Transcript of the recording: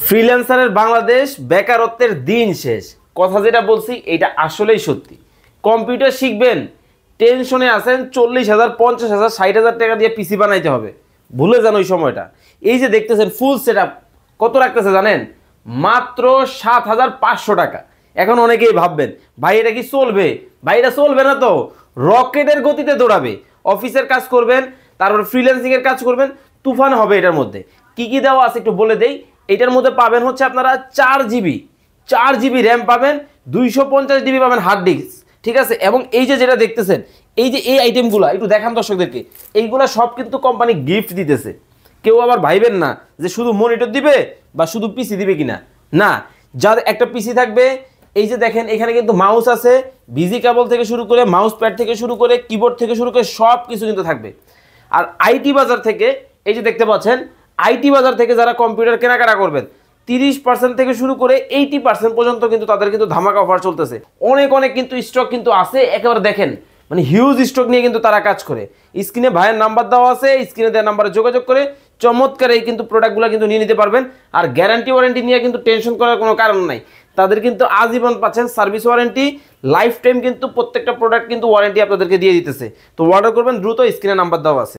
ফ্রিল্যান্সারের বাংলাদেশ, বেকারত্বের দিন শেষ। কথা যেটা বলছি এটা আসলেই সত্যি। কম্পিউটার শিখবেন, টেনশনে আছেন, 40,000, 50,000, 60,000 টাকা দিয়ে পিসি বানাইতে হবে। ভুলে যান ওই সময়টা। এই যে দেখতেছেন ফুল সেট আপ কত রাখতেছে জানেন? মাত্র 7,500 টাকা। এখন অনেকেই ভাববেন ভাই এটা কি চলবে? ভাই এটা চলবে না তো, রকেটের গতিতে দৌড়াবে। অফিসের কাজ করবেন, তারপর ফ্রিল্যান্সিং এর কাজ করবেন, তুফান হবে এটার মধ্যে। কি কি দেওয়া আছে একটু বলে দেই। এটার মধ্যে পাবেন হচ্ছে আপনারা 4 জিবি র্যাম পাবেন, 250 জিবি পাবেন হার্ড ডিস্ক, ঠিক আছে। এবং এই যে যেটা দেখতেছেন, এই যে এই আইটেমগুলো একটু দেখান দর্শকদেরকে, এইগুলো সব কিন্তু কোম্পানি গিফট দিতেছে। কেউ আবার ভাইবেন না যে শুধু মনিটর দিবে বা শুধু পিসি দিবে কিনা, না। যার একটা পিসি থাকবে, এই যে দেখেন এখানে কিন্তু মাউস আছে, বিজি কেবল থেকে শুরু করে মাউস প্যাড থেকে শুরু করে কিবোর্ড থেকে শুরু করে সব কিছু কিন্তু থাকবে। আর আইটি বাজার থেকে এই যে দেখতে পাচ্ছেন, আইটি বাজার থেকে যারা কম্পিউটার কেনাকাটা করবেন, 30% থেকে শুরু করে 80% পর্যন্ত কিন্তু তাদের কিন্তু ধামাকা অফার চলতেছে। অনেক অনেক কিন্তু স্টক কিন্তু আছে, একেবারে দেখেন মানে হিউজ স্টক নিয়ে কিন্তু তারা কাজ করে। স্ক্রিনে ভাইয়ের নাম্বার দেওয়া আছে, স্ক্রিনে দেওয়া নাম্বারে যোগাযোগ করে চমৎকার এই কিন্তু প্রোডাক্টগুলো কিন্তু নিয়ে নিতে পারবেন। আর গ্যারান্টি ওয়ারেন্টি নিয়ে কিন্তু টেনশন করার কোনো কারণ নাই। তাদের কিন্তু আজীবন পাচ্ছেন সার্ভিস ওয়ারেন্টি, লাইফ টাইম কিন্তু প্রত্যেকটা প্রোডাক্ট কিন্তু ওয়ারেন্টি আপনাদেরকে দিয়ে দিতেছে। তো অর্ডার করবেন দ্রুত, স্ক্রিনে নাম্বার দেওয়া আছে।